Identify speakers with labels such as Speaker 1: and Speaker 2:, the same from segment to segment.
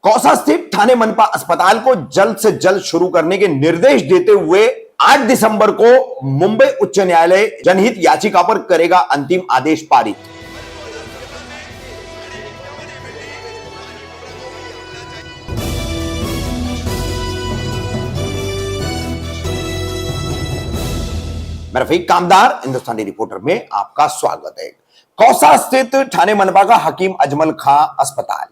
Speaker 1: कौसा स्थित ठाणे मनपा अस्पताल को जल्द से जल्द शुरू करने के निर्देश देते हुए 8 दिसंबर को मुंबई उच्च न्यायालय जनहित याचिका पर करेगा अंतिम आदेश पारित। मैं रफीक कामदार हिंदुस्तानी रिपोर्टर में आपका स्वागत है। कौसा स्थित ठाणे मनपा का हकीम अजमल खां अस्पताल,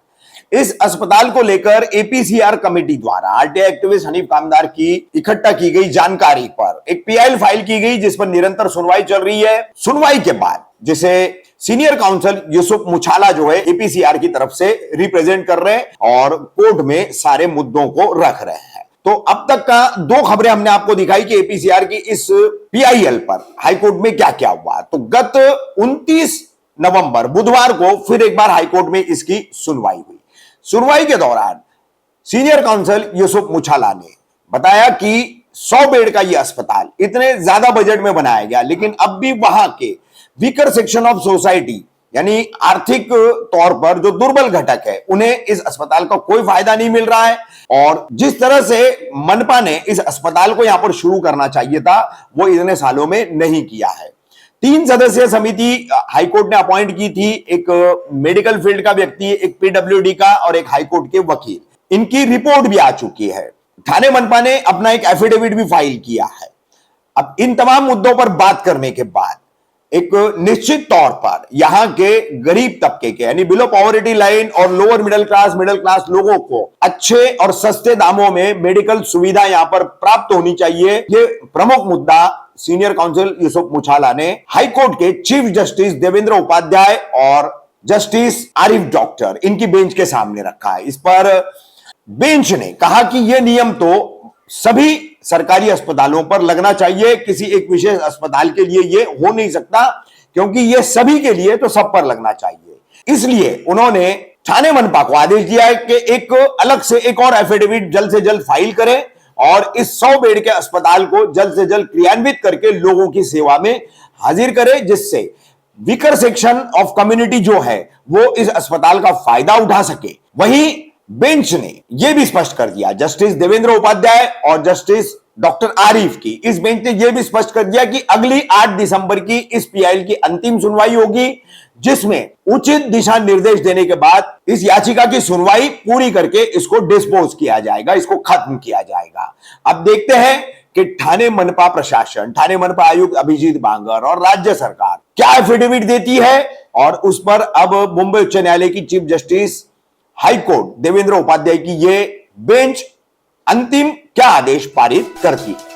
Speaker 1: इस अस्पताल को लेकर एपीसीआर कमेटी द्वारा आरटीआई एक्टिविस्ट हनीफ कामदार की इकट्ठा की गई जानकारी पर एक पीआईएल फाइल की गई, जिस पर निरंतर सुनवाई चल रही है। सुनवाई के बाद जिसे सीनियर काउंसिल यूसुफ मुछाला जो है एपीसीआर की तरफ से रिप्रेजेंट कर रहे हैं और कोर्ट में सारे मुद्दों को रख रहे हैं। तो अब तक का दो खबरें हमने आपको दिखाई कि एपीसीआर की इस पीआईएल पर हाईकोर्ट में क्या क्या हुआ। तो गत 29 नवंबर बुधवार को फिर एक बार हाईकोर्ट में इसकी सुनवाई हुई। सुनवाई के दौरान सीनियर काउंसिल यूसुफ मुछाला ने बताया कि 100 बेड का यह अस्पताल इतने ज्यादा बजट में बनाया गया, लेकिन अब भी वहां के वीकर सेक्शन ऑफ सोसाइटी यानी आर्थिक तौर पर जो दुर्बल घटक है उन्हें इस अस्पताल का कोई फायदा नहीं मिल रहा है। और जिस तरह से मनपा ने इस अस्पताल को यहां पर शुरू करना चाहिए था वो इतने सालों में नहीं किया है। 3 सदस्यीय समिति हाईकोर्ट ने अपॉइंट की थी, एक मेडिकल फील्ड का व्यक्ति, एक पीडब्ल्यूडी का और एक हाईकोर्ट के वकील। इनकी रिपोर्ट भी आ चुकी है। ठाणे मनपा ने अपना एक एफिडेविट भी फाइल किया है। अब इन तमाम मुद्दों पर बात करने के बाद एक निश्चित तौर पर यहां के गरीब तबके के यानी बिलो पॉवर्टी लाइन और लोअर मिडिल क्लास लोगों को अच्छे और सस्ते दामों में मेडिकल सुविधा यहां पर प्राप्त होनी चाहिए। ये प्रमुख मुद्दा सीनियर काउंसिल यूसुफ मुछाला ने हाईकोर्ट के चीफ जस्टिस देवेंद्र उपाध्याय और जस्टिस आरिफ डॉक्टर इनकी बेंच के सामने रखा है। इस पर बेंच ने कहा कि यह नियम तो सभी सरकारी अस्पतालों पर लगना चाहिए, किसी एक विशेष अस्पताल के लिए यह हो नहीं सकता, क्योंकि यह सभी के लिए तो सब पर लगना चाहिए। इसलिए उन्होंने ठाणे मनपा को आदेश दिया है कि एक अलग से एक और एफिडेविट जल्द से जल्द फाइल करें और इस 100 बेड के अस्पताल को जल्द से जल्द क्रियान्वित करके लोगों की सेवा में हाजिर करें, जिससे वीकर सेक्शन ऑफ कम्युनिटी जो है वो इस अस्पताल का फायदा उठा सके। वहीं बेंच ने यह भी स्पष्ट कर दिया, जस्टिस देवेंद्र उपाध्याय और जस्टिस डॉक्टर आरिफ की इस बेंच ने यह भी स्पष्ट कर दिया कि अगली 8 दिसंबर की इस पीआईएल की अंतिम सुनवाई होगी, जिसमें उचित दिशा निर्देश देने के बाद इस याचिका की सुनवाई पूरी करके इसको डिस्पोज किया जाएगा, इसको खत्म किया जाएगा। अब देखते हैं कि ठाणे मनपा प्रशासन, ठाणे मनपा आयुक्त अभिजीत बांगर और राज्य सरकार क्या एफिडेविट देती है और उस पर अब मुंबई उच्च न्यायालय की chief justice high court Devendra Upadhyay की यह बेंच अंतिम क्या आदेश पारित करती है।